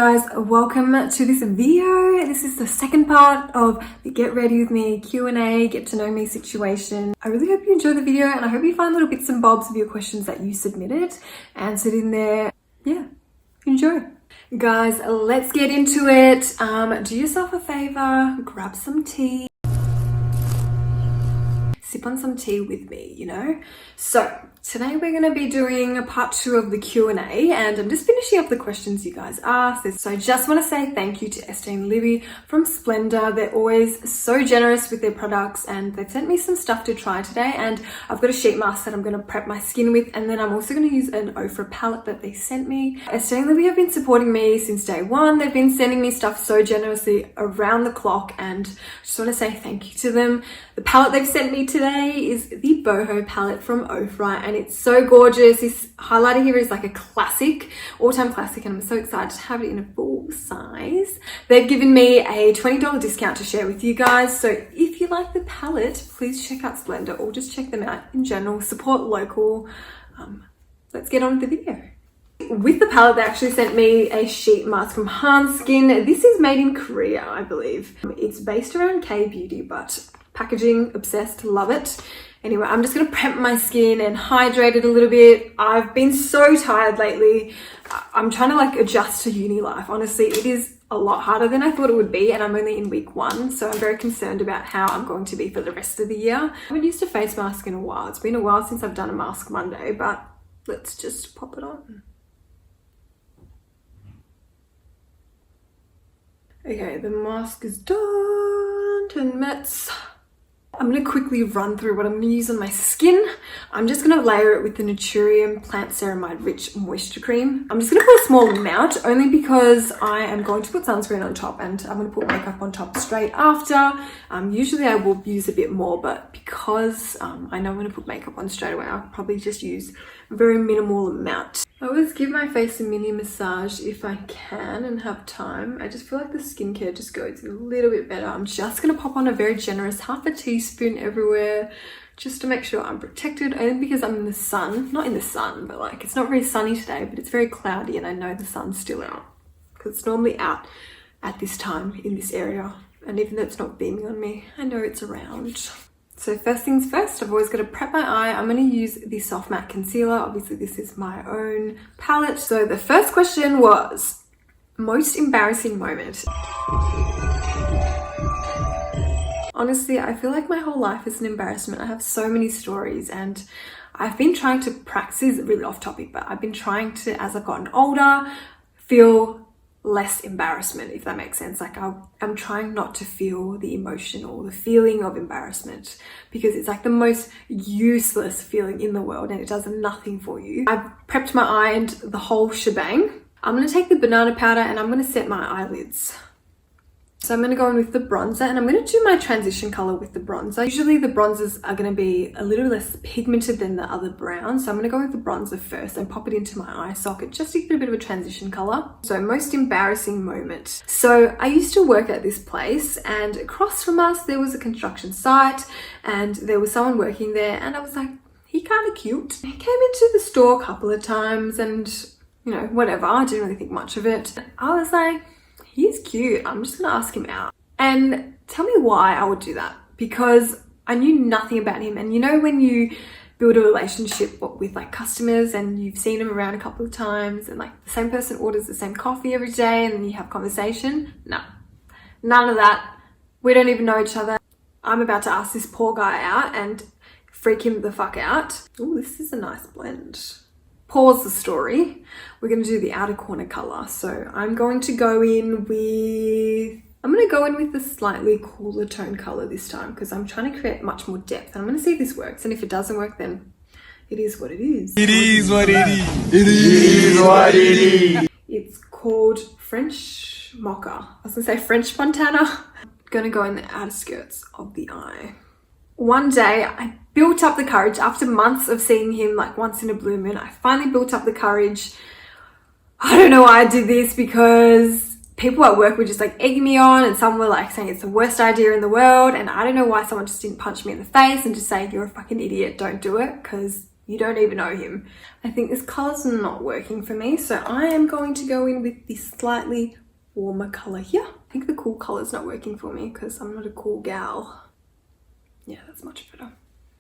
guys, welcome to this video. This is the second part of the Get Ready With Me Q&A, get to know me situation. I really hope you enjoy the video and I hope you find little bits and bobs of your questions that you submitted, answered in there. Yeah, enjoy. Guys, let's get into it. Do yourself a favor, grab some tea. Sip on some tea with me, you know? So today we're going to be doing a part 2 of the Q&A and I'm just finishing up the questions you guys asked. So I just want to say thank you to Esther and Libby from Splendor. They're always so generous with their products and they sent me some stuff to try today, and I've got a sheet mask that I'm going to prep my skin with, and then I'm also going to use an Ofra palette that they sent me. Esther and Libby have been supporting me since day one. They've been sending me stuff so generously around the clock and I just want to say thank you to them. The palette they've sent me today is the Boho palette from Ofra and it's so gorgeous. This highlighter here is like a classic, all-time classic, and I'm so excited to have it in a full size. They've given me a $20 discount to share with you guys, so if you like the palette, please check out Splendor or just check them out in general. Support local. Let's get on with the video. With the palette, they actually sent me a sheet mask from Skin. This is made in Korea, I believe. It's based around K-beauty, but packaging, obsessed, love it. Anyway, I'm just gonna prep my skin and hydrate it a little bit. I've been so tired lately. I'm trying to like adjust to uni life. Honestly, it is a lot harder than I thought it would be, and I'm only in week 1, so I'm very concerned about how I'm going to be for the rest of the year. I haven't used a face mask in a while. It's been a while since I've done a mask Monday, but let's just pop it on. Okay, the mask is done. 10 minutes. I'm going to quickly run through what I'm going to use on my skin. I'm just going to layer it with the Naturium Plant Ceramide Rich Moisture Cream. I'm just going to put a small amount, only because I am going to put sunscreen on top and I'm going to put makeup on top straight after. Usually I will use a bit more, but because I know I'm going to put makeup on straight away, I'll probably just use a very minimal amount. I always give my face a mini massage if I can and have time. I just feel like the skincare just goes a little bit better. I'm just going to pop on a very generous half a teaspoon everywhere just to make sure I'm protected, only because I'm in the sun. Not in the sun, but like it's not very sunny today, but it's very cloudy and I know the sun's still out because it's normally out at this time in this area. And even though it's not beaming on me, I know it's around. So first things first, I've always got to prep my eye. I'm going to use the Soft Matte Concealer. Obviously, this is my own palette. So the first question was, most embarrassing moment. Honestly, I feel like my whole life is an embarrassment. I have so many stories and I've been trying to practice, this is really off topic, but I've been trying to, as I've gotten older, feel less embarrassment, if that makes sense. Like I'm trying not to feel the emotion or the feeling of embarrassment because it's like the most useless feeling in the world and it does nothing for you. I've prepped my eye and the whole shebang. I'm going to take the banana powder and I'm going to set my eyelids. So I'm going to go in with the bronzer and I'm going to do my transition color with the bronzer. Usually the bronzers are going to be a little less pigmented than the other browns. So I'm going to go with the bronzer first and pop it into my eye socket just to get a bit of a transition color. So most embarrassing moment. So I used to work at this place and across from us there was a construction site and there was someone working there and I was like, he kind of cute. He came into the store a couple of times and you know, whatever. I didn't really think much of it. I was like, he's cute. I'm just gonna ask him out. And tell me why I would do that. Because I knew nothing about him. And you know when you build a relationship with like customers and you've seen them around a couple of times and like the same person orders the same coffee every day and then you have conversation? No, none of that. We don't even know each other. I'm about to ask this poor guy out and freak him the fuck out. Oh, this is a nice blend. Pause the story. We're going to do the outer corner color. So I'm going to go in with the slightly cooler tone color this time because I'm trying to create much more depth. And I'm going to see if this works. And if it doesn't work, then it is what it is. It is what it is. It is what it is. It's called French Mocha. I was going to say French Montana. I'm going to go in the outer skirts of the eye. One day I built up the courage after months of seeing him like once in a blue moon. I finally built up the courage. I don't know why I did this because people at work were just like egging me on and some were like saying it's the worst idea in the world. And I don't know why someone just didn't punch me in the face and just say, you're a fucking idiot, don't do it. Because You don't even know him. I think this color's not working for me, so I am going to go in with this slightly warmer color here. I think the cool color's not working for me because I'm not a cool gal. Yeah, that's much better.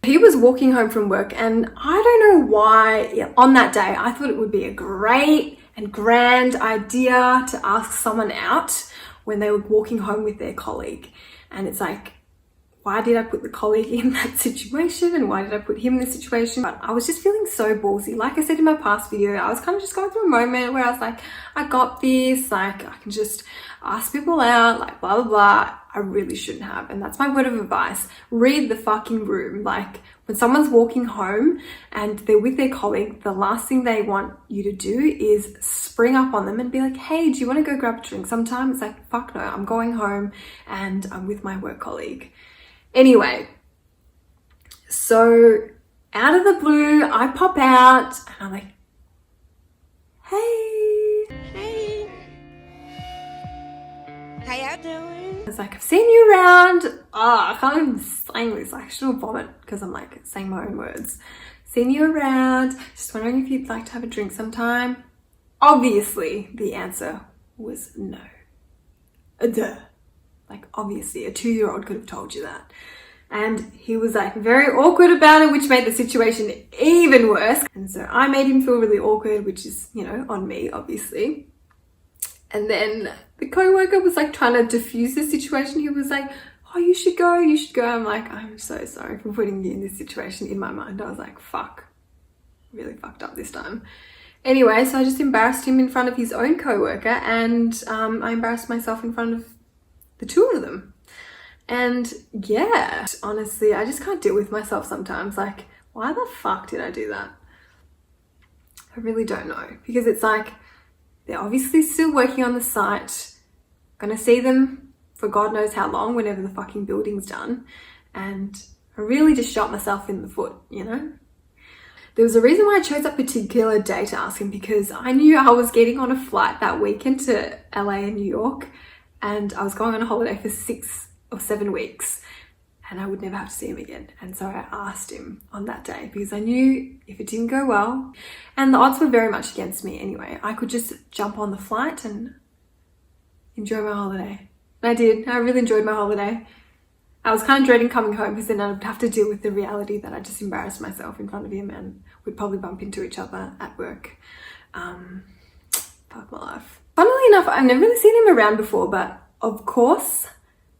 He was walking home from work, and I don't know why on that day I thought it would be a great and grand idea to ask someone out when they were walking home with their colleague. And it's like, why did I put the colleague in that situation, and why did I put him in this situation? But I was just feeling so ballsy. Like I said in my past video, I was kind of just going through a moment where I was like, I got this, like I can just ask people out, like blah, blah, blah. I really shouldn't have. And that's my word of advice. Read the fucking room. Like when someone's walking home and they're with their colleague, the last thing they want you to do is spring up on them and be like, hey, do you want to go grab a drink sometime? It's like, fuck no, I'm going home and I'm with my work colleague. Anyway, so out of the blue, I pop out and I'm like, hey. Hey. How y'all doing? It's like, I've seen you around. I can't even slang this. I shouldn't vomit because I'm like saying my own words. Seen you around. Just wondering if you'd like to have a drink sometime. Obviously, the answer was no. Duh. Like, obviously, a 2-year-old could have told you that. And he was like very awkward about it, which made the situation even worse. And so I made him feel really awkward, which is, you know, on me, obviously. And then the co-worker was like trying to diffuse the situation. He was like, oh, you should go, you should go. I'm like, I'm so sorry for putting you in this situation. In my mind, I was like, fuck, really fucked up this time. Anyway, so I just embarrassed him in front of his own co-worker, and I embarrassed myself in front of the two of them. And yeah, honestly, I just can't deal with myself sometimes. Like, why the fuck did I do that? I really don't know, because it's like, they're obviously still working on the site. Gonna see them for God knows how long whenever the fucking building's done. And I really just shot myself in the foot, you know? There was a reason why I chose that particular day to ask him, because I knew I was getting on a flight that weekend to LA and New York, and I was going on a holiday for 6 or 7 weeks, and I would never have to see him again. And so I asked him on that day because I knew if it didn't go well, and the odds were very much against me anyway, I could just jump on the flight and enjoy my holiday. And I did. I really enjoyed my holiday. I was kind of dreading coming home because then I'd have to deal with the reality that I just embarrassed myself in front of him and we'd probably bump into each other at work. Fuck my life. Funnily enough, I've never really seen him around before, but of course,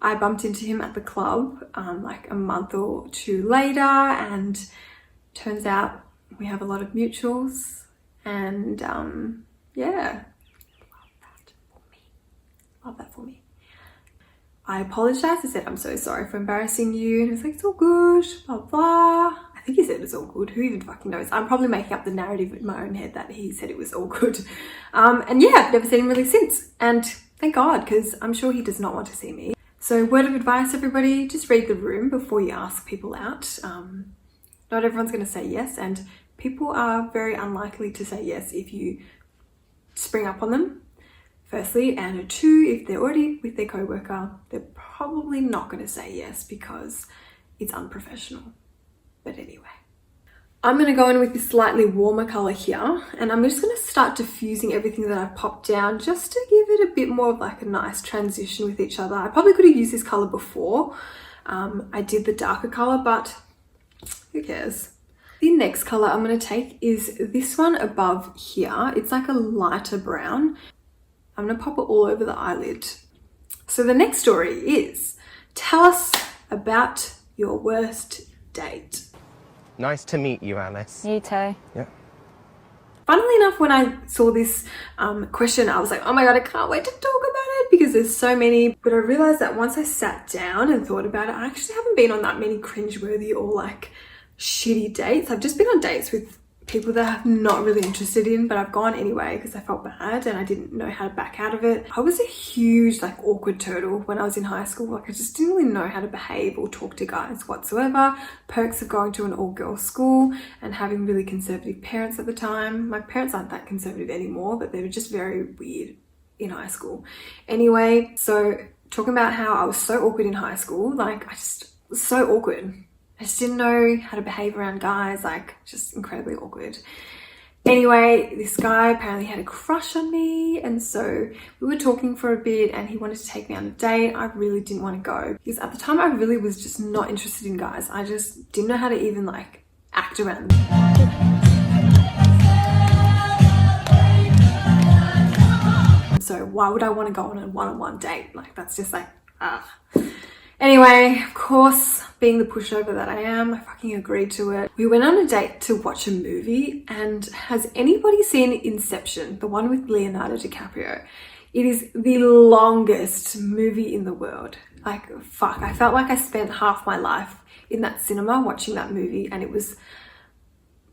I bumped into him at the club like a month or 2 later, and turns out we have a lot of mutuals, and yeah, love that for me. I apologized. I said, I'm so sorry for embarrassing you. And he was like, it's all good, blah, blah. I think he said it's all good. Who even fucking knows? I'm probably making up the narrative in my own head that he said it was all good. And yeah, I've never seen him really since. And thank God, because I'm sure he does not want to see me. So word of advice, everybody, just read the room before you ask people out. Not everyone's going to say yes, and people are very unlikely to say yes if you spring up on them, firstly, and 2, if they're already with their co-worker, they're probably not going to say yes because it's unprofessional. But anyway, I'm going to go in with this slightly warmer color here, and I'm just going to start diffusing everything that I've popped down just to give it a bit more of like a nice transition with each other. I probably could have used this color before. I did the darker color, but who cares? The next color I'm going to take is this one above here. It's like a lighter brown. I'm going to pop it all over the eyelid. So the next story is, tell us about your worst date. Nice to meet you, Alice. You too. Yeah. Funnily enough, when I saw this question, I was like, oh my God, I can't wait to talk about it because there's so many. But I realized that once I sat down and thought about it, I actually haven't been on that many cringeworthy or like shitty dates. I've just been on dates with people that I'm not really interested in, but I've gone anyway because I felt bad and I didn't know how to back out of it. I was a huge like awkward turtle when I was in high school. Like I just didn't really know how to behave or talk to guys whatsoever. Perks of going to an all-girls school and having really conservative parents at the time. My parents aren't that conservative anymore, but they were just very weird in high school. Anyway, so talking about how I was so awkward in high school, like I just was so awkward. I just didn't know how to behave around guys, like just incredibly awkward. Anyway, this guy apparently had a crush on me, and so we were talking for a bit and he wanted to take me on a date. I really didn't want to go because at the time I really was just not interested in guys. I just didn't know how to even like act around them. So why would I want to go on a one-on-one date? Like that's just like, Anyway, of course, being the pushover that I am, I fucking agreed to it. We went on a date to watch a movie, and has anybody seen Inception, the one with Leonardo DiCaprio? It is the longest movie in the world. Like, fuck, I felt like I spent half my life in that cinema watching that movie, and it was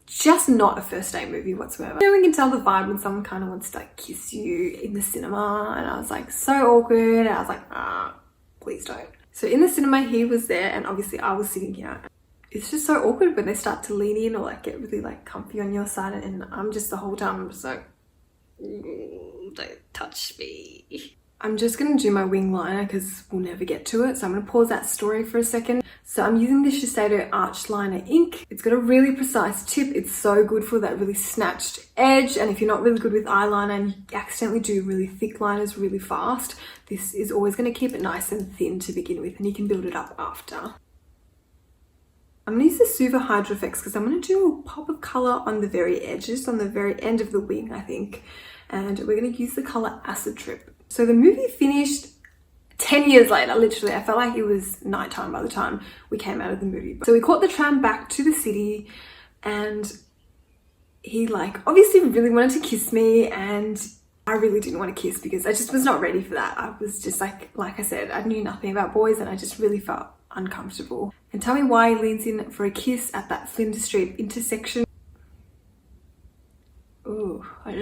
just not a first date movie whatsoever. You know, we can tell the vibe when someone kind of wants to like kiss you in the cinema, and I was like so awkward, and I was like, please don't. So in the cinema, he was there, and obviously I was sitting here. It's just so awkward when they start to lean in or like get really like comfy on your side, and I'm just the whole time I'm just like, don't touch me. I'm just gonna do my wing liner because we'll never get to it. So I'm gonna pause that story for a second. So I'm using the Shiseido Arch Liner ink. It's got a really precise tip. It's so good for that really snatched edge. And if you're not really good with eyeliner and you accidentally do really thick liners really fast, this is always gonna keep it nice and thin to begin with, and you can build it up after. I'm gonna use the Suva Hydro Effects because I'm gonna do a pop of color on the very edges, on the very end of the wing, I think. And we're gonna use the color Acid Trip. So the movie finished 10 years later, literally. I felt like it was nighttime by the time we came out of the movie. So we caught the tram back to the city, and he like obviously really wanted to kiss me, and I really didn't want to kiss because I just was not ready for that. I was just like I said, I knew nothing about boys and I just really felt uncomfortable. And tell me why he leans in for a kiss at that Flinders Street intersection. Ooh, it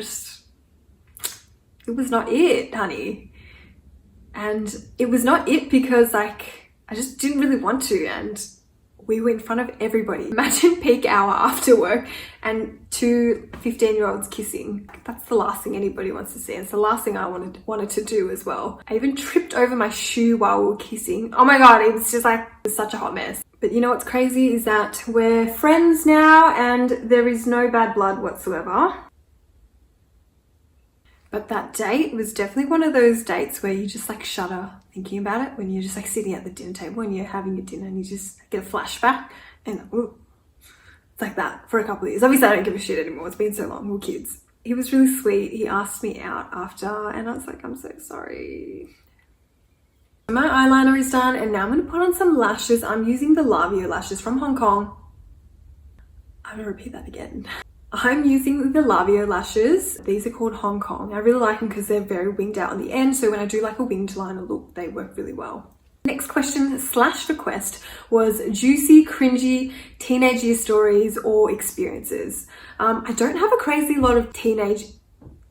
was not it, honey. And it was not it because like, I just didn't really want to, and we were in front of everybody. Imagine peak hour after work and two 15-year-olds kissing. That's the last thing anybody wants to see. It's the last thing I wanted to do as well. I even tripped over my shoe while we were kissing. Oh my God, it was just like, it was such a hot mess. But you know what's crazy is that we're friends now and there is no bad blood whatsoever. But that date was definitely one of those dates where you just like shudder thinking about it, when you're just like sitting at the dinner table and you're having your dinner and you just get a flashback, and ooh, it's like that for a couple of years. Obviously I don't give a shit anymore. It's been so long, we're kids. He was really sweet. He asked me out after and I was like, I'm so sorry. My eyeliner is done and now I'm going to put on some lashes. I'm using the Lavio lashes from Hong Kong. I'm going to repeat that again. I'm using the Lavio lashes. These are called Hong Kong. I really like them because they're very winged out on the end. So when I do like a winged liner look, they work really well. Next question / request was juicy, cringy teenage year stories or experiences. I don't have a crazy lot of teenage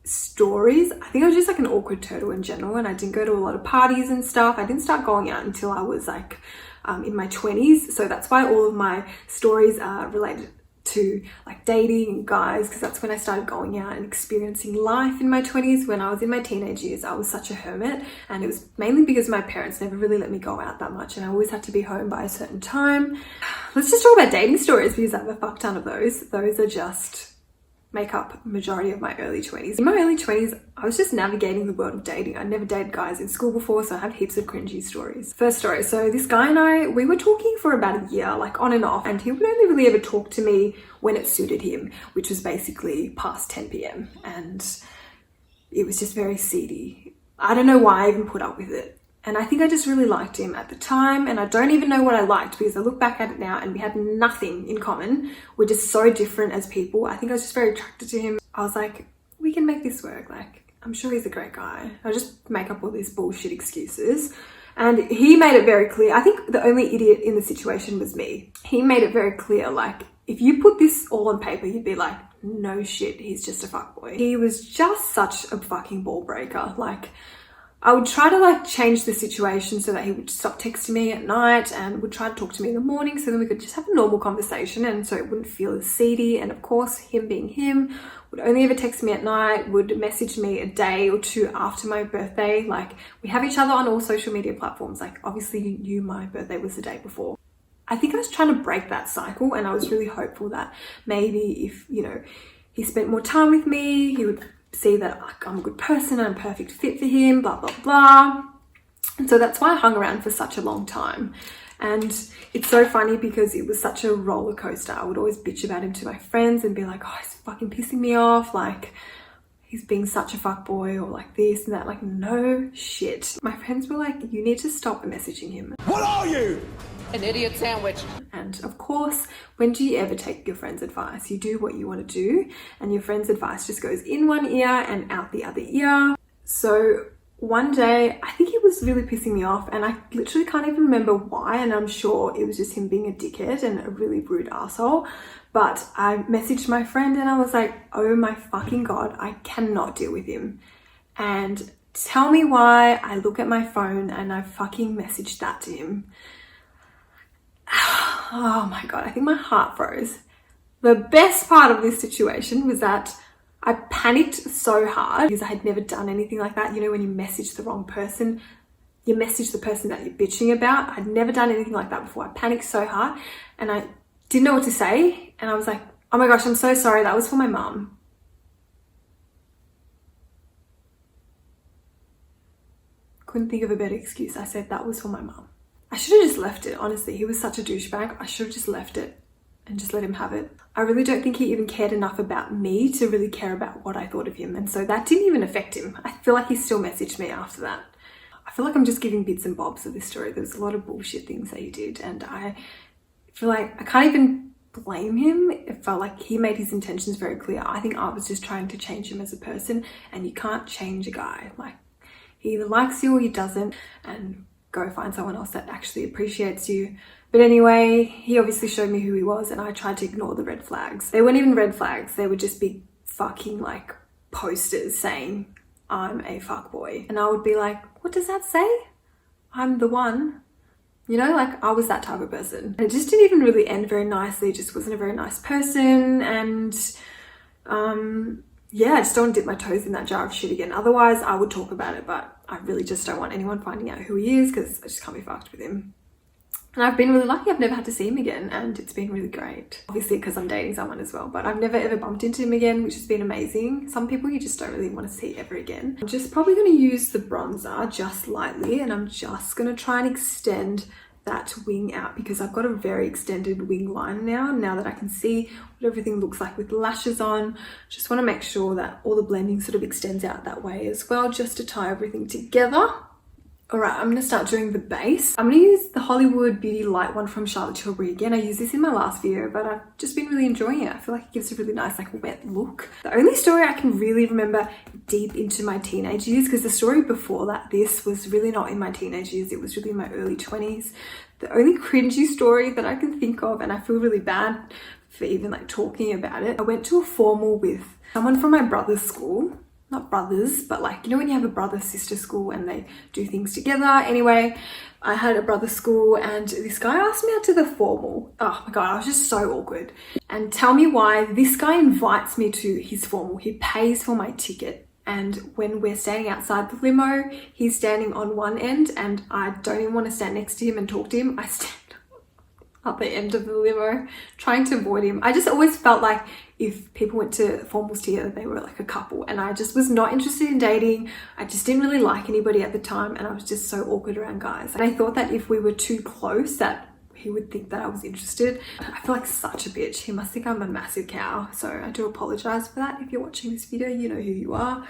stories. I think I was just like an awkward turtle in general, and I didn't go to a lot of parties and stuff. I didn't start going out until I was like in my 20s. So that's why all of my stories are related to like dating and guys, because that's when I started going out and experiencing life in my 20s. When I was in my teenage years, I was such a hermit, and it was mainly because my parents never really let me go out that much and I always had to be home by a certain time. Let's just talk about dating stories because I have a fuck ton of those. Those are just make up majority of my early 20s. In my early 20s, I was just navigating the world of dating. I'd never dated guys in school before, so I have heaps of cringy stories. First story, so this guy and I, we were talking for about a year, like on and off, and he would only really ever talk to me when it suited him, which was basically past 10 p.m. and it was just very seedy. I don't know why I even put up with it. And I think I just really liked him at the time, and I don't even know what I liked because I look back at it now and we had nothing in common. We're just so different as people. I think I was just very attracted to him. I was like, we can make this work. Like, I'm sure he's a great guy. I just make up all these bullshit excuses. And he made it very clear. I think the only idiot in the situation was me. He made it very clear, like, if you put this all on paper, you'd be like, no shit, he's just a fuckboy. He was just such a fucking ball breaker. Like, I would try to like change the situation so that he would stop texting me at night and would try to talk to me in the morning so then we could just have a normal conversation, and so it wouldn't feel as seedy. And of course, him being him, would only ever text me at night, would message me a day or two after my birthday. Like, we have each other on all social media platforms. Like, obviously you knew my birthday was the day before. I think I was trying to break that cycle, and I was really hopeful that maybe if, you know, he spent more time with me, he would see that like, I'm a good person and I'm a perfect fit for him, blah, blah, blah. And so that's why I hung around for such a long time. And it's so funny because it was such a roller coaster. I would always bitch about him to my friends and be like, oh, he's fucking pissing me off. Like, he's being such a fuckboy, or like this and that. Like, no shit. My friends were like, you need to stop messaging him. What are you? An idiot sandwich. And of course, when do you ever take your friend's advice? You do what you want to do, and your friend's advice just goes in one ear and out the other ear. So one day, I think he was really pissing me off, and I literally can't even remember why, and I'm sure it was just him being a dickhead and a really rude asshole. But I messaged my friend and I was like, oh my fucking God, I cannot deal with him. And tell me why I look at my phone and I fucking messaged that to him. Oh my God, I think my heart froze. The best part of this situation was that I panicked so hard because I had never done anything like that. You know, when you message the wrong person, you message the person that you're bitching about. I'd never done anything like that before. I panicked so hard and I didn't know what to say. And I was like, oh my gosh, I'm so sorry. That was for my mum. Couldn't think of a better excuse. I said that was for my mum. I should have just left it, honestly. He was such a douchebag. I should have just left it and just let him have it. I really don't think he even cared enough about me to really care about what I thought of him. And so that didn't even affect him. I feel like he still messaged me after that. I feel like I'm just giving bits and bobs of this story. There was a lot of bullshit things that he did. And I feel like I can't even blame him. It felt like he made his intentions very clear. I think I was just trying to change him as a person. And you can't change a guy. Like, he either likes you or he doesn't. And go find someone else that actually appreciates you. But anyway, he obviously showed me who he was, and I tried to ignore the red flags. They weren't even red flags. They would just be fucking like posters saying, I'm a fuckboy. And I would be like, what does that say? I'm the one. You know, like I was that type of person. And it just didn't even really end very nicely. It just wasn't a very nice person. And yeah, I just don't want to dip my toes in that jar of shit again. Otherwise, I would talk about it, but I really just don't want anyone finding out who he is because I just can't be fucked with him. And I've been really lucky. I've never had to see him again, and it's been really great. Obviously, because I'm dating someone as well, but I've never ever bumped into him again, which has been amazing. Some people you just don't really want to see ever again. I'm just probably going to use the bronzer just lightly, and I'm just going to try and extend that wing out because I've got a very extended wing line now that I can see what everything looks like with lashes on. Just want to make sure that all the blending sort of extends out that way as well, just to tie everything together. All right, I'm going to start doing the base. I'm going to use the Hollywood Beauty Light one from Charlotte Tilbury again. I used this in my last video, but I've just been really enjoying it. I feel like it gives a really nice, like, wet look. The only story I can really remember deep into my teenage years, because the story before that, this was really not in my teenage years. It was really in my early 20s. The only cringy story that I can think of, and I feel really bad for even like talking about it. I went to a formal with someone from my brother's school. Not brothers, but like, you know when you have a brother-sister school and they do things together. Anyway, I had a brother school and this guy asked me out to the formal. Oh my God, I was just so awkward. And tell me why this guy invites me to his formal. He pays for my ticket. And when we're standing outside the limo, he's standing on one end and I don't even want to stand next to him and talk to him. I stand at the end of the limo trying to avoid him. I just always felt like if people went to formals together, they were like a couple, and I just was not interested in dating. I just didn't really like anybody at the time, and I was just so awkward around guys. And I thought that if we were too close that he would think that I was interested. I feel like such a bitch. He must think I'm a massive cow. So I do apologize for that. If you're watching this video, you know who you are,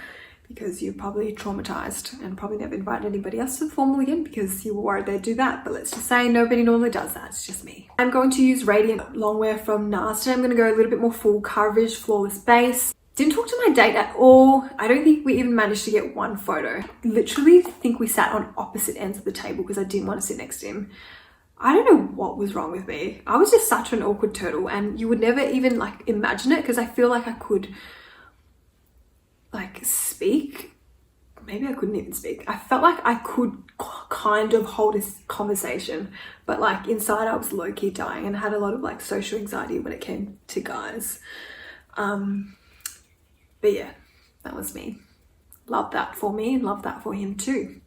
because you're probably traumatized and probably never invited anybody else to the formal again because you were worried they'd do that. But let's just say nobody normally does that. It's just me. I'm going to use Radiant Longwear from NARS today. I'm going to go a little bit more full coverage, flawless base. Didn't talk to my date at all. I don't think we even managed to get one photo. Literally think we sat on opposite ends of the table because I didn't want to sit next to him. I don't know what was wrong with me. I was just such an awkward turtle, and you would never even like imagine it because I feel like I could like speak. Maybe I couldn't even speak. I felt like I could kind of hold a conversation, but like inside I was low-key dying and had a lot of like social anxiety when it came to guys. But yeah, that was me. Love that for me and love that for him too.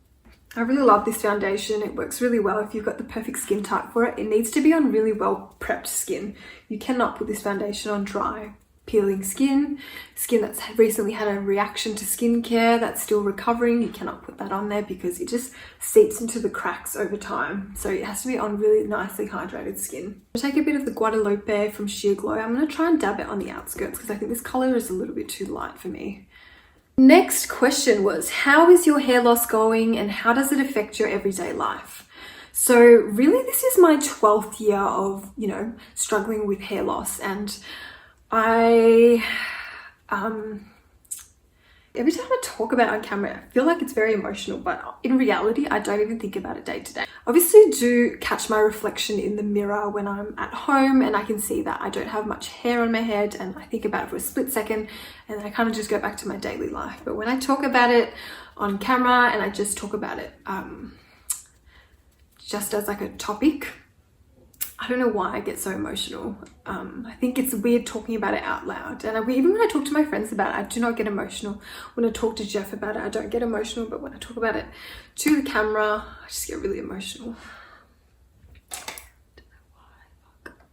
I really love this foundation. It works really well if you've got the perfect skin type for it. It needs to be on really well prepped skin. You cannot put this foundation on dry, peeling skin that's recently had a reaction to skincare that's still recovering. You cannot put that on there because it just seeps into the cracks over time. So it has to be on really nicely hydrated skin. I'll take a bit of the Guadalupe from Sheer Glow. I'm going to try and dab it on the outskirts because I think this color is a little bit too light for me. Next question was, how is your hair loss going and how does it affect your everyday life? So really this is my 12th year of, struggling with hair loss, and every time I talk about it on camera, I feel like it's very emotional, but in reality, I don't even think about it day to day. Obviously, I do catch my reflection in the mirror when I'm at home and I can see that I don't have much hair on my head, and I think about it for a split second and then I kind of just go back to my daily life. But when I talk about it on camera and I just talk about it just as like a topic, I don't know why I get so emotional. I think it's weird talking about it out loud. And even when I talk to my friends about it, I do not get emotional. When I talk to Jeff about it, I don't get emotional. But when I talk about it to the camera, I just get really emotional.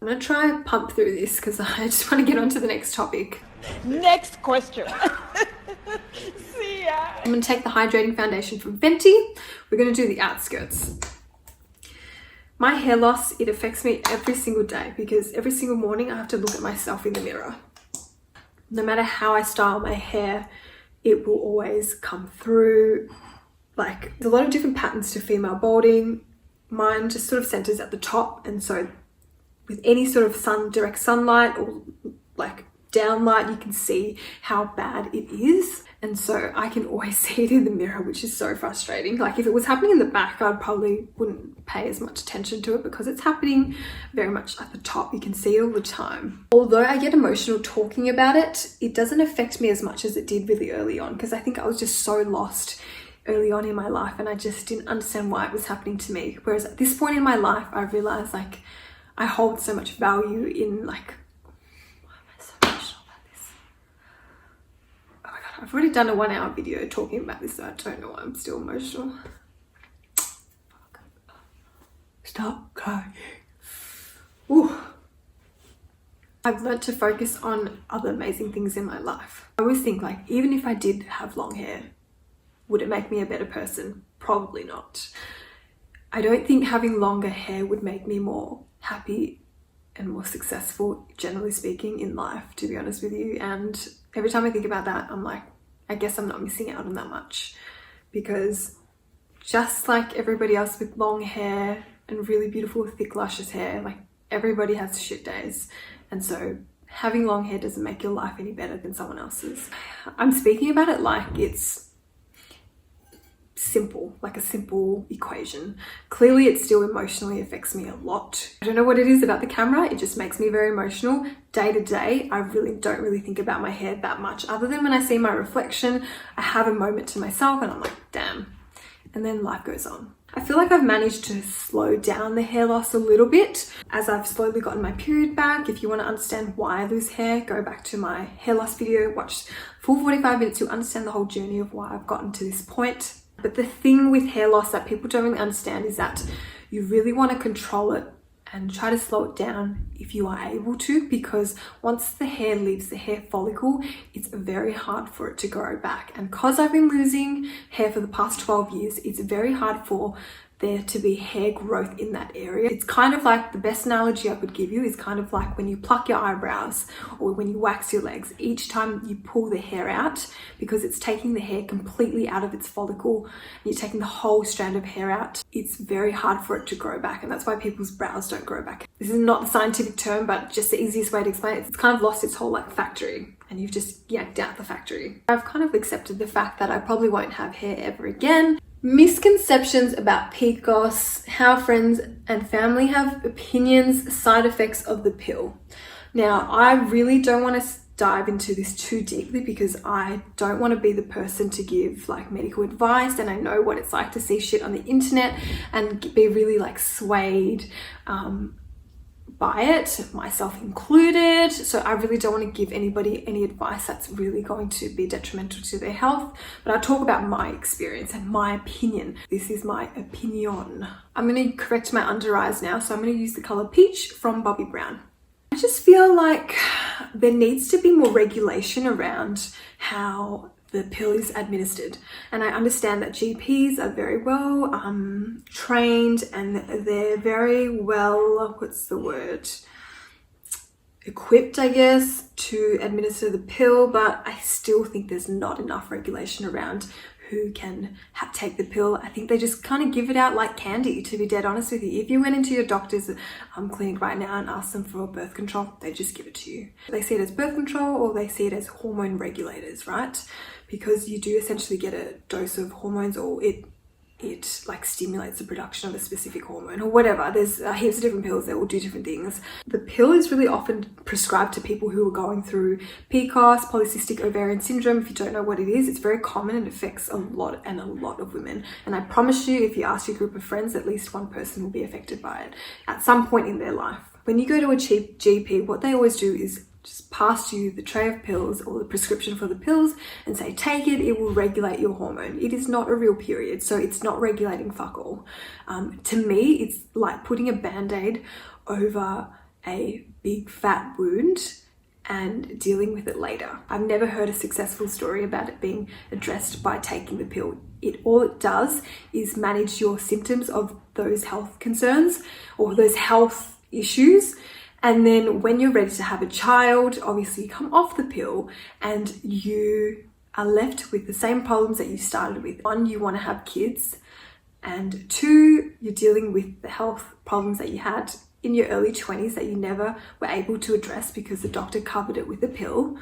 I'm going to try and pump through this because I just want to get on to the next topic. Next question. See ya. I'm going to take the hydrating foundation from Fenty. We're going to do the outskirts. My hair loss, it affects me every single day because every single morning I have to look at myself in the mirror. No matter how I style my hair, it will always come through. Like, there's a lot of different patterns to female balding. Mine just sort of centers at the top, and so with any sort of direct sunlight or like downlight, you can see how bad it is. And so I can always see it in the mirror, which is so frustrating. Like, if it was happening in the back, I probably wouldn't pay as much attention to it because it's happening very much at the top. You can see it all the time. Although I get emotional talking about it, it doesn't affect me as much as it did really early on, because I think I was just so lost early on in my life and I just didn't understand why it was happening to me. Whereas at this point in my life, I realized like I hold so much value in like, I've already done a 1 hour video talking about this, so I don't know why I'm still emotional. Stop crying. Ooh. I've learned to focus on other amazing things in my life. I always think like, even if I did have long hair, would it make me a better person? Probably not. I don't think having longer hair would make me more happy and more successful, generally speaking, in life, to be honest with you. And every time I think about that, I'm like, I guess I'm not missing out on that much, because just like everybody else with long hair and really beautiful, thick, luscious hair, like everybody has shit days. And so having long hair doesn't make your life any better than someone else's. I'm speaking about it like it's simple, like a simple equation. Clearly it still emotionally affects me a lot. I don't know what it is about the camera, it just makes me very emotional. Day to day, I really don't really think about my hair that much, other than when I see my reflection, I have a moment to myself and I'm like, damn. And then life goes on. I feel like I've managed to slow down the hair loss a little bit as I've slowly gotten my period back. If you want to understand why I lose hair, go back to my hair loss video, watch full 45 minutes, you'll understand the whole journey of why I've gotten to this point. But the thing with hair loss that people don't really understand is that you really want to control it and try to slow it down if you are able to, because once the hair leaves the hair follicle, it's very hard for it to grow back. And because I've been losing hair for the past 12 years, it's very hard for there to be hair growth in that area. It's kind of like, the best analogy I could give you is kind of like when you pluck your eyebrows or when you wax your legs. Each time you pull the hair out, because it's taking the hair completely out of its follicle, you're taking the whole strand of hair out, it's very hard for it to grow back, and that's why people's brows don't grow back. This is not the scientific term, but just the easiest way to explain it. It's kind of lost its whole like factory, and you've just yanked out the factory. I've kind of accepted the fact that I probably won't have hair ever again. Misconceptions about PCOS, how friends and family have opinions, side effects of the pill. Now, I really don't want to dive into this too deeply because I don't want to be the person to give like medical advice, and I know what it's like to see shit on the internet and be really like swayed buy it, myself included. So I really don't want to give anybody any advice that's really going to be detrimental to their health, but I talk about my experience and my opinion. This is my opinion. I'm going to correct my under eyes now, so I'm going to use the color Peach from Bobbi Brown. I just feel like there needs to be more regulation around how the pill is administered, and I understand that GPs are very well trained and they're very well, what's the word, equipped, I guess, to administer the pill, but I still think there's not enough regulation around who can take the pill. I think they just kind of give it out like candy, to be dead honest with you. If you went into your doctor's clinic right now and asked them for birth control, they just give it to you. They see it as birth control or they see it as hormone regulators, right? Because you do essentially get a dose of hormones, or it like stimulates the production of a specific hormone or whatever. There's heaps of different pills that will do different things. The pill is really often prescribed to people who are going through PCOS, polycystic ovarian syndrome. If you don't know what it is, it's very common and affects a lot of women. And I promise you, if you ask your group of friends, at least one person will be affected by it at some point in their life. When you go to a cheap GP, what they always do is just pass you the tray of pills or the prescription for the pills and say, take it, it will regulate your hormone. It is not a real period, so it's not regulating fuck all. To me, it's like putting a band-aid over a big fat wound and dealing with it later. I've never heard a successful story about it being addressed by taking the pill. All it does is manage your symptoms of those health concerns or those health issues. And then when you're ready to have a child, obviously you come off the pill and you are left with the same problems that you started with. One, you want to have kids. And two, you're dealing with the health problems that you had in your early 20s that you never were able to address because the doctor covered it with a pill.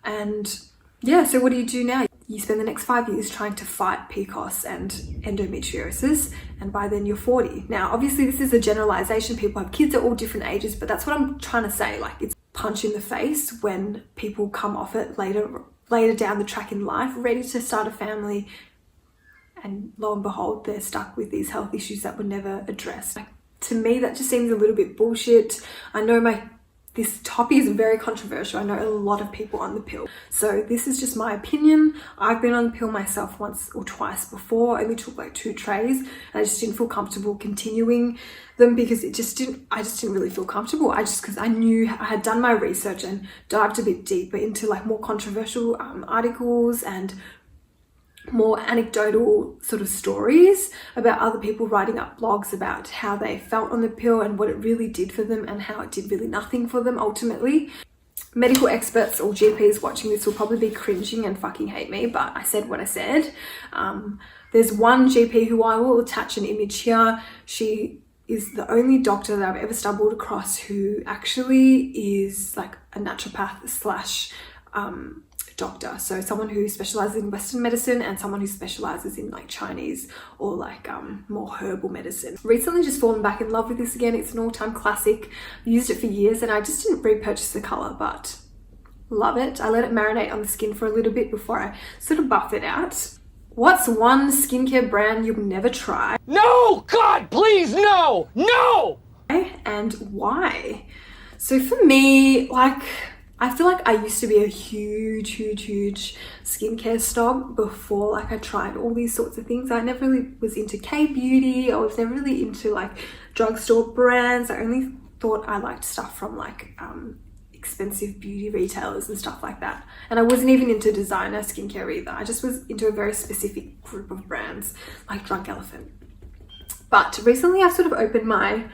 And yeah, so what do you do now? You spend the next 5 years trying to fight PCOS and endometriosis, and by then you're 40. Now, obviously this is a generalization. People have kids at all different ages, but that's what I'm trying to say. Like, it's a punch in the face when people come off it later down the track in life, ready to start a family, and lo and behold, they're stuck with these health issues that were never addressed. Like, to me, that just seems a little bit bullshit. I know this topic is very controversial. I know a lot of people on the pill. So this is just my opinion. I've been on the pill myself once or twice before. I only took like 2 trays and I just didn't feel comfortable continuing them because I just didn't really feel comfortable. Because I knew I had done my research and dived a bit deeper into like more controversial articles and more anecdotal sort of stories about other people writing up blogs about how they felt on the pill and what it really did for them and how it did really nothing for them ultimately. Medical experts or GPs watching this will probably be cringing and fucking hate me, but I said what I said. There's one GP who I will attach an image here. She is the only doctor that I've ever stumbled across who actually is like a naturopath slash doctor, so someone who specializes in Western medicine and someone who specializes in like Chinese or like more herbal medicine. Recently just fallen back in love with this again. It's an all-time classic. I used it for years and I just didn't repurchase the color, but love it. I let it marinate on the skin for a little bit before I sort of buff it out. What's one skincare brand you'll never try? No! God, please, no! No! And why? So for me, like, I feel like I used to be a huge skincare snob before like I tried all these sorts of things. I never really was into K-beauty. I was never really into like drugstore brands. I only thought I liked stuff from like expensive beauty retailers and stuff like that. And I wasn't even into designer skincare either. I just was into a very specific group of brands like Drunk Elephant. But recently I've sort of opened my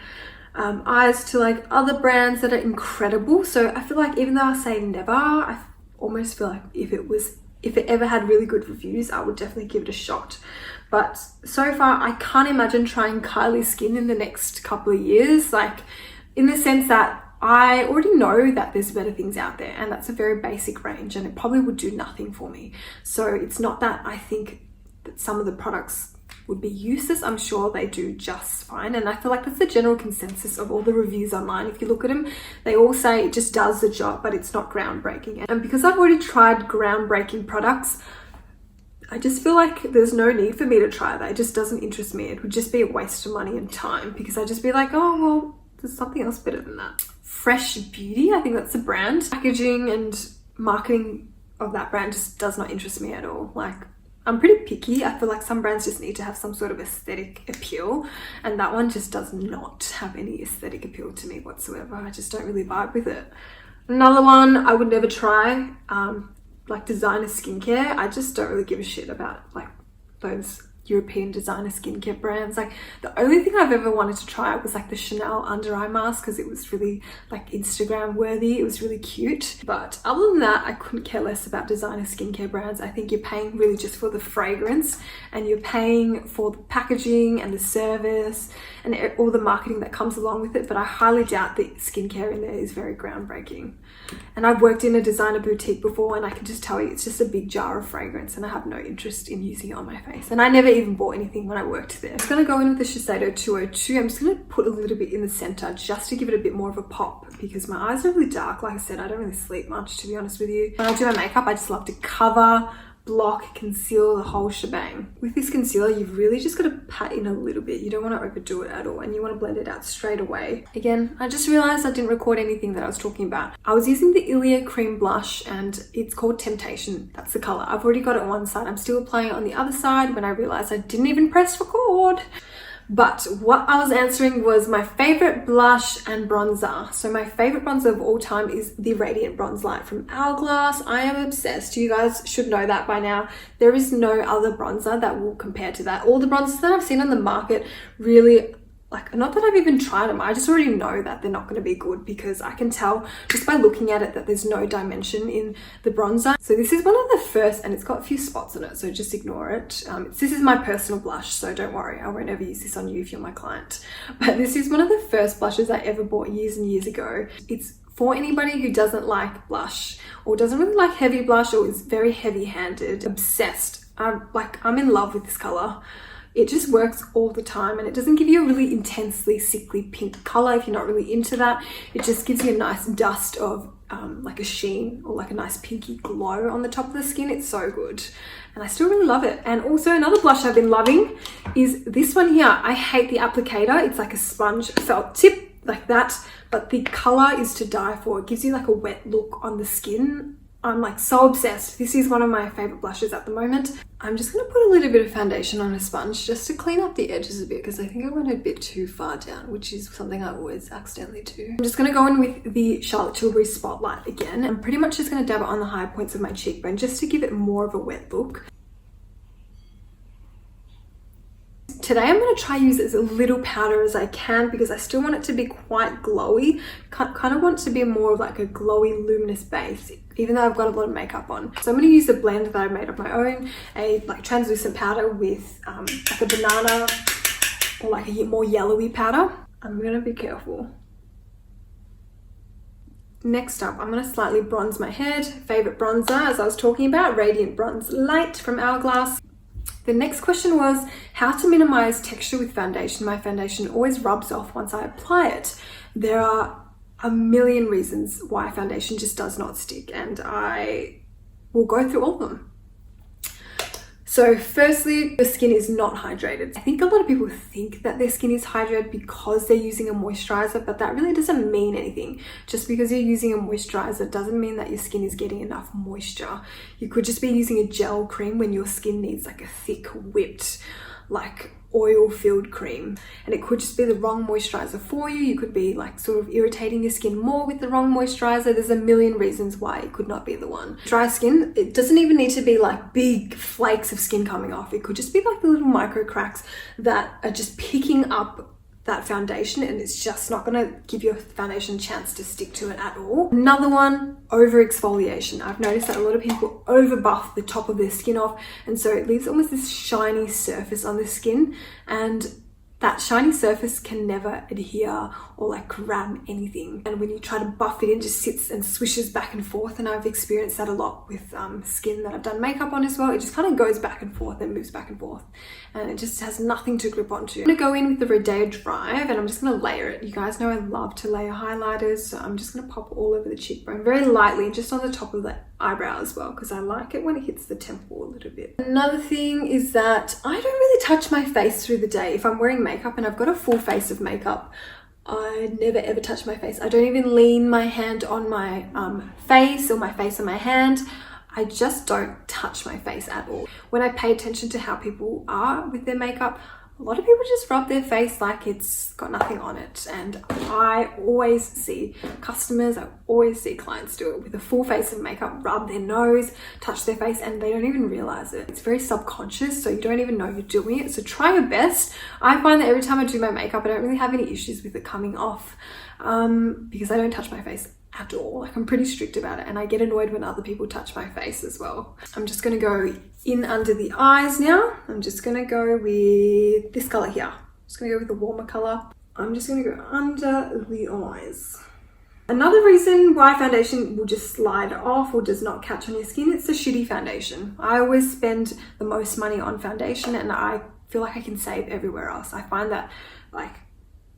eyes to like other brands that are incredible. So I feel like even though I say never, I almost feel like if it ever had really good reviews, I would definitely give it a shot. But so far I can't imagine trying Kylie Skin in the next couple of years, like in the sense that I already know that there's better things out there and that's a very basic range and it probably would do nothing for me. So it's not that I think that some of the products would be useless. I'm sure they do just fine, and I feel like that's the general consensus of all the reviews online. If you look at them, they all say it just does the job, but it's not groundbreaking. And because I've already tried groundbreaking products, I just feel like there's no need for me to try that. It just doesn't interest me. It would just be a waste of money and time because I'd just be like, oh well, there's something else better than that. Fresh Beauty, I think that's the brand. Packaging and marketing of that brand just does not interest me at all. Like, I'm pretty picky. I feel like some brands just need to have some sort of aesthetic appeal, and that one just does not have any aesthetic appeal to me whatsoever. I just don't really vibe with it. Another one I would never try, like designer skincare. I just don't really give a shit about like those European designer skincare brands. Like, the only thing I've ever wanted to try was like the Chanel under eye mask because it was really like Instagram worthy. It was really cute. But other than that, I couldn't care less about designer skincare brands. I think you're paying really just for the fragrance, and you're paying for the packaging and the service and all the marketing that comes along with it. But I highly doubt the skincare in there is very groundbreaking. And I've worked in a designer boutique before, and I can just tell you it's just a big jar of fragrance, and I have no interest in using it on my face. And I never even bought anything when I worked there. I'm just going to go in with the Shiseido 202. I'm just going to put a little bit in the center just to give it a bit more of a pop, because my eyes are really dark. Like I said, I don't really sleep much, to be honest with you. When I do my makeup, I just love to cover, block, conceal, the whole shebang. With this concealer, you've really just got to pat in a little bit. You don't want to overdo it at all, and you want to blend it out straight away. Again, I just realized I didn't record anything that I was talking about. I was using the Ilia cream blush, and it's called Temptation. That's the color. I've already got it on one side. I'm still applying it on the other side when I realized I didn't even press record. But what I was answering was my favorite blush and bronzer. So my favorite bronzer of all time is the Radiant Bronze Light from Hourglass. I am obsessed. You guys should know that by now. There is no other bronzer that will compare to that. All the bronzers that I've seen on the market really, like, not that I've even tried them, I just already know that they're not going to be good, because I can tell just by looking at it that there's no dimension in the bronzer. So this is one of the first, and it's got a few spots on it, so just ignore it. This is my personal blush, so don't worry, I won't ever use this on you if you're my client. But this is one of the first blushes I ever bought years and years ago. It's for anybody who doesn't like blush, or doesn't really like heavy blush, or is very heavy-handed. Obsessed. I'm in love with this color. It just works all the time, and it doesn't give you a really intensely sickly pink color if you're not really into that. It just gives you a nice dust of like a sheen, or like a nice pinky glow on the top of the skin. It's so good, and I still really love it. And also another blush I've been loving is this one here. I hate the applicator. It's like a sponge felt tip like that, but the color is to die for. It gives you like a wet look on the skin. I'm like so obsessed. This is one of my favorite blushes at the moment. I'm just going to put a little bit of foundation on a sponge just to clean up the edges a bit, because I think I went a bit too far down, which is something I always accidentally do. I'm just going to go in with the Charlotte Tilbury Spotlight again. I'm pretty much just going to dab it on the high points of my cheekbone just to give it more of a wet look. Today I'm going to try use as little powder as I can, because I still want it to be quite glowy. Kind of want it to be more of like a glowy luminous base, even though I've got a lot of makeup on. So I'm going to use a blend that I made of my own, a like translucent powder with like a banana, or like a more yellowy powder. I'm going to be careful. Next up, I'm going to slightly bronze my head. Favorite bronzer, as I was talking about, Radiant Bronze Light from Hourglass. The next question was how to minimize texture with foundation. My foundation always rubs off once I apply it. There are a million reasons why foundation just does not stick, and I will go through all of them. So firstly, the skin is not hydrated. I think a lot of people think that their skin is hydrated because they're using a moisturizer, but that really doesn't mean anything. Just because you're using a moisturizer doesn't mean that your skin is getting enough moisture. You could just be using a gel cream when your skin needs like a thick, whipped, like oil-filled cream, and it could just be the wrong moisturizer for you. You could be like sort of irritating your skin more with the wrong moisturizer. There's a million reasons why it could not be the one. Dry skin, it doesn't even need to be like big flakes of skin coming off. It could just be like the little micro cracks that are just picking up that foundation, and it's just not going to give your foundation a chance to stick to it at all. Another one, over exfoliation. I've noticed that a lot of people over buff the top of their skin off, and so it leaves almost this shiny surface on the skin, and that shiny surface can never adhere or like grab anything. And when you try to buff it in, it just sits and swishes back and forth. And I've experienced that a lot with skin that I've done makeup on as well. It just kind of goes back and forth and moves back and forth. And it just has nothing to grip onto. I'm gonna go in with the Rodeo Drive, and I'm just gonna layer it. You guys know I love to layer highlighters, so I'm just gonna pop all over the cheekbone very lightly, just on the top of the eyebrow as well, because I like it when it hits the temple a little bit. Another thing is that I don't really touch my face through the day. If I'm wearing makeup and I've got a full face of makeup, I never ever touch my face. I don't even lean my hand on my face or my face on my hand. I just don't touch my face at all. When I pay attention to how people are with their makeup, a lot of people just rub their face like it's got nothing on it. And I always see customers, I always see clients do it with a full face of makeup, rub their nose, touch their face, and they don't even realize it. It's very subconscious, so you don't even know you're doing it. So try your best. I find that every time I do my makeup, I don't really have any issues with it coming off because I don't touch my face at all. Like, I'm pretty strict about it, and I get annoyed when other people touch my face as well. I'm just gonna go in under the eyes now. I'm just gonna go with this color here. I'm just gonna go with the warmer color. I'm just gonna go under the eyes. Another reason why foundation will just slide off or does not catch on your skin, it's a shitty foundation. I always spend the most money on foundation, and I feel like I can save everywhere else. I find that, like,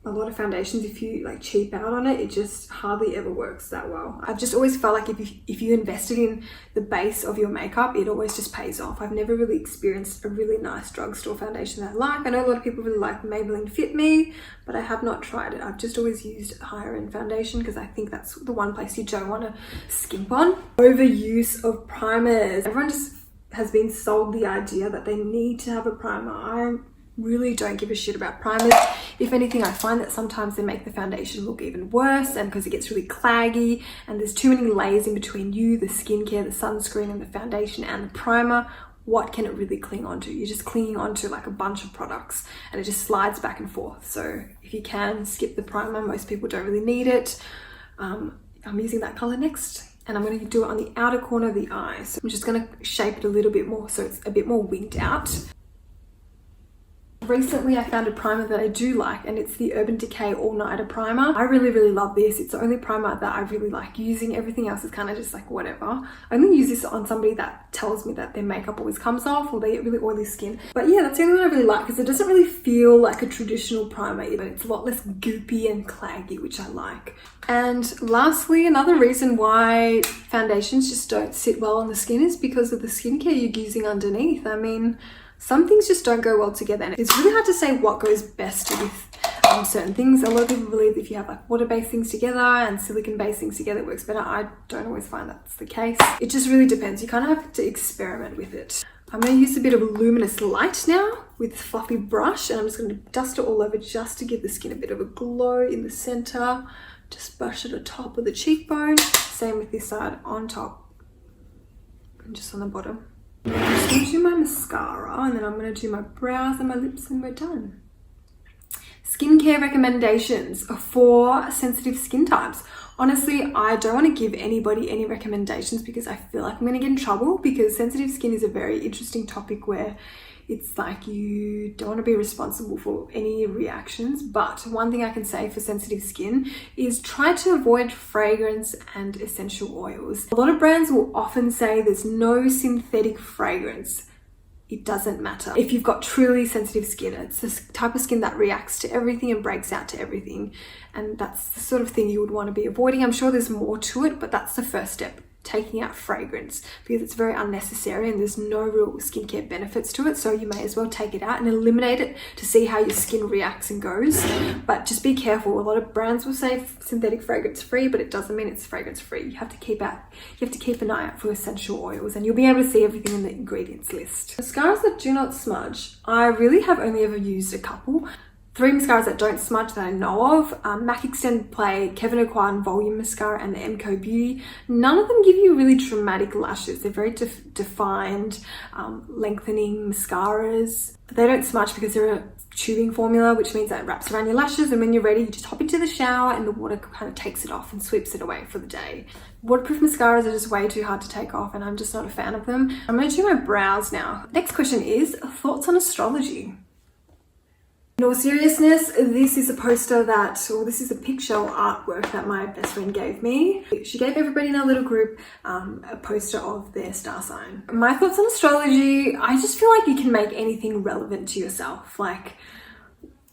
a lot of foundations, if you like cheap out on it, it just hardly ever works that well. I've just always felt like if you invested in the base of your makeup, it always just pays off. I've never really experienced a really nice drugstore foundation that I like. I know a lot of people really like Maybelline Fit Me, but I have not tried it. I've just always used higher end foundation because I think that's the one place you don't want to skimp on. Overuse of primers. Everyone just has been sold the idea that they need to have a primer. I really don't give a shit about primers. If anything, I find that sometimes they make the foundation look even worse, and because it gets really claggy and there's too many layers in between you, the skincare, the sunscreen, and the foundation and the primer, what can it really cling onto? You're just clinging onto like a bunch of products, and it just slides back and forth. So if you can, skip the primer. Most people don't really need it. I'm using that color next, and I'm going to do it on the outer corner of the eye. So I'm just going to shape it a little bit more so it's a bit more winged out. Recently I found a primer that I do like, and it's the Urban Decay All Nighter Primer. I really love this. It's the only primer that I really like using. Everything else is kind of just like whatever. I only use this on somebody that tells me that their makeup always comes off or they get really oily skin. But yeah, that's the only one I really like because it doesn't really feel like a traditional primer, but it's a lot less goopy and claggy, which I like. And lastly, another reason why foundations just don't sit well on the skin is because of the skincare you're using underneath. I mean, some things just don't go well together, and it's really hard to say what goes best with certain things. A lot of people believe if you have like water-based things together and silicone-based things together, it works better. I don't always find that's the case. It just really depends. You kind of have to experiment with it. I'm going to use a bit of a luminous light now with a fluffy brush, and I'm just going to dust it all over just to give the skin a bit of a glow in the center. Just brush it at the top of the cheekbone. Same with this side, on top and just on the bottom. I'm just going to do my mascara, and then I'm going to do my brows and my lips, and we're done. Skincare recommendations for sensitive skin types. Honestly, I don't want to give anybody any recommendations because I feel like I'm going to get in trouble, because sensitive skin is a very interesting topic where it's like you don't want to be responsible for any reactions. But one thing I can say for sensitive skin is try to avoid fragrance and essential oils. A lot of brands will often say there's no synthetic fragrance. It doesn't matter. If you've got truly sensitive skin, it's this type of skin that reacts to everything and breaks out to everything. And that's the sort of thing you would want to be avoiding. I'm sure there's more to it, but that's the first step. Taking out fragrance, because it's very unnecessary and there's no real skincare benefits to it, so you may as well take it out and eliminate it to see how your skin reacts and goes. But just be careful. A lot of brands will say synthetic fragrance free, but it doesn't mean it's fragrance free. You have to keep an eye out for essential oils, and you'll be able to see everything in the ingredients list. Mascaras that do not smudge, I really have only ever used a couple. 3 mascaras that don't smudge that I know of: MAC Extend Play, Kevyn Aucoin Volume Mascara, and the MCO Beauty. None of them give you really dramatic lashes. They're very defined, lengthening mascaras. They don't smudge because they're a tubing formula, which means that it wraps around your lashes, and when you're ready, you just hop into the shower and the water kind of takes it off and sweeps it away for the day. Waterproof mascaras are just way too hard to take off, and I'm just not a fan of them. I'm going to do my brows now. Next question is thoughts on astrology. In all seriousness, this is a poster this is a picture or artwork that my best friend gave me. She gave everybody in our little group a poster of their star sign. My thoughts on astrology, I just feel like you can make anything relevant to yourself. Like,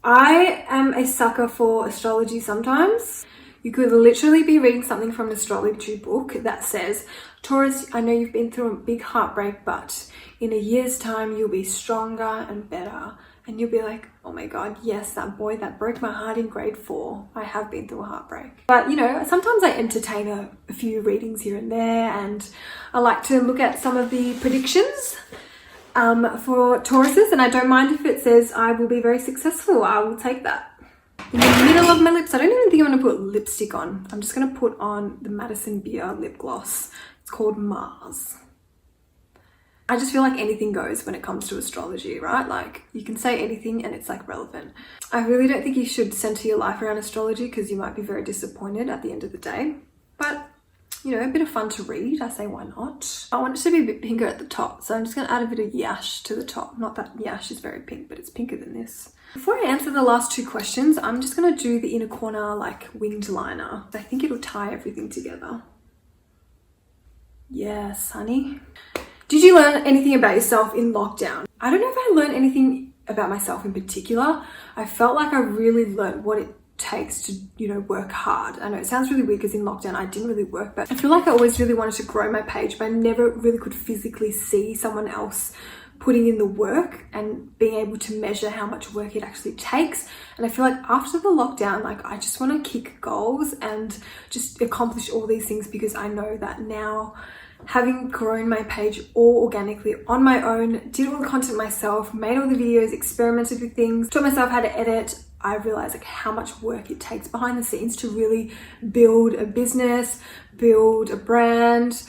I am a sucker for astrology sometimes. You could literally be reading something from an astrology book that says, Taurus, I know you've been through a big heartbreak, but in a year's time, you'll be stronger and better. and you'll be like, oh my god, yes, that boy that broke my heart in grade 4. I have been through a heartbreak. But you know, sometimes I entertain a few readings here and there, and I like to look at some of the predictions for Tauruses, and I don't mind if it says I will be very successful. I will take that. In the middle of my lips, I don't even think I'm going to put lipstick on. I'm just going to put on the Madison Beer lip gloss. It's called Mars. I just feel like anything goes when it comes to astrology, right? Like, you can say anything and it's like relevant. I really don't think you should center your life around astrology because you might be very disappointed at the end of the day. But, you know, a bit of fun to read. I say, why not? I want it to be a bit pinker at the top, so I'm just going to add a bit of yash to the top. Not that yash is very pink, but it's pinker than this. Before I answer the last 2 questions, I'm just going to do the inner corner like winged liner. I think it'll tie everything together. Yes, honey. Did you learn anything about yourself in lockdown? I don't know if I learned anything about myself in particular. I felt like I really learned what it takes to, you know, work hard. I know it sounds really weird because in lockdown I didn't really work, but I feel like I always really wanted to grow my page, but I never really could physically see someone else putting in the work and being able to measure how much work it actually takes. And I feel like after the lockdown, like I just want to kick goals and just accomplish all these things, because I know that now, having grown my page all organically on my own, did all the content myself, made all the videos, experimented with things, taught myself how to edit, I realized like how much work it takes behind the scenes to really build a business, build a brand,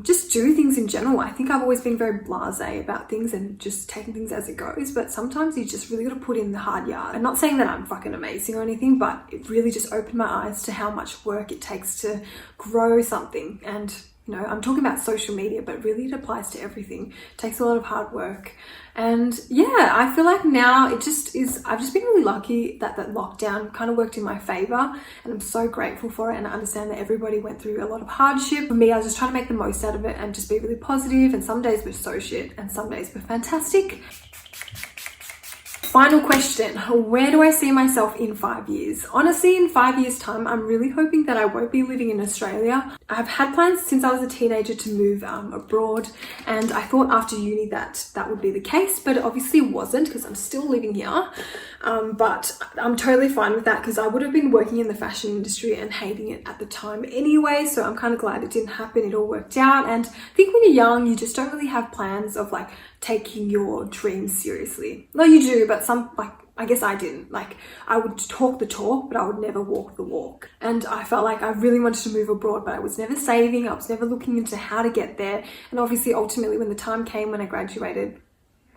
just do things in general. I think I've always been very blasé about things and just taking things as it goes, but sometimes you just really got to put in the hard yard. I'm not saying that I'm fucking amazing or anything, but it really just opened my eyes to how much work it takes to grow something. And you know, I'm talking about social media, but really it applies to everything. It takes a lot of hard work. And yeah, I feel like now it just is, I've just been really lucky that that lockdown kind of worked in my favor, and I'm so grateful for it. And I understand that everybody went through a lot of hardship. For me, I was just trying to make the most out of it and just be really positive. And some days were so shit and some days were fantastic. Final question, where do I see myself in 5 years? Honestly, in 5 years' time, I'm really hoping that I won't be living in Australia. I've had plans since I was a teenager to move abroad, and I thought after uni that would be the case, but it obviously wasn't because I'm still living here. But I'm totally fine with that because I would have been working in the fashion industry and hating it at the time anyway, so I'm kind of glad it didn't happen. It all worked out. And I think when you're young, you just don't really have plans of like taking your dreams seriously. No, you do, but some, like, I guess I didn't. Like, I would talk the talk, but I would never walk the walk. And I felt like I really wanted to move abroad, but I was never saving. I was never looking into how to get there. And obviously, ultimately, when the time came when I graduated,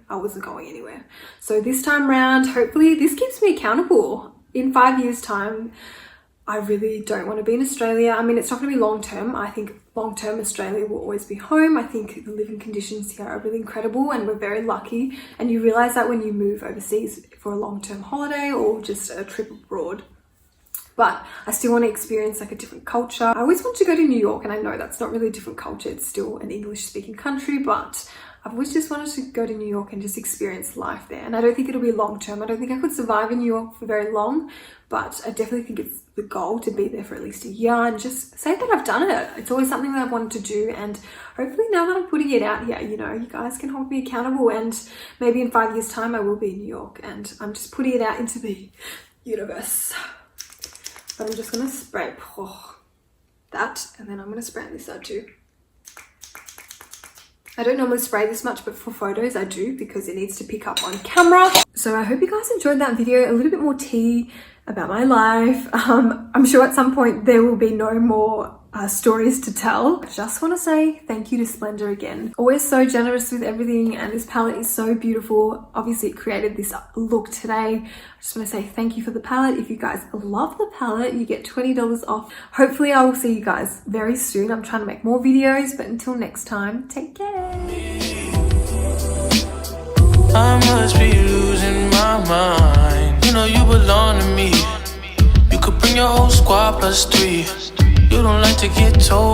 I wasn't going anywhere. So this time round, hopefully this keeps me accountable. In 5 years' time, I really don't want to be in Australia. I mean, it's not going to be long term. I think long term Australia will always be home. I think the living conditions here are really incredible and we're very lucky. And you realize that when you move overseas for a long term holiday or just a trip abroad. But I still want to experience like a different culture. I always want to go to New York, and I know that's not really a different culture. It's still an English speaking country, but I've always just wanted to go to New York and just experience life there. And I don't think it'll be long term. I don't think I could survive in New York for very long, but I definitely think it's the goal to be there for at least a year and just say that I've done it. It's always something that I've wanted to do, and hopefully now that I'm putting it out here, you know, you guys can hold me accountable, and maybe in 5 years' time I will be in New York, and I'm just putting it out into the universe. But I'm just gonna spray that, and then I'm gonna spray this out too. I don't normally spray this much, but for photos I do because it needs to pick up on camera. So I hope you guys enjoyed that video. A little bit more tea about my life. I'm sure at some point there will be no more stories to tell. I just want to say thank you to Splendor again. Always so generous with everything, and this palette is so beautiful. Obviously it created this look today. I just want to say thank you for the palette. If you guys love the palette, you get $20 off. Hopefully I will see you guys very soon. I'm trying to make more videos, but until next time, take care. I must be losing my mind. You know you belong to me. You could bring your whole squad +3. You don't like to get told.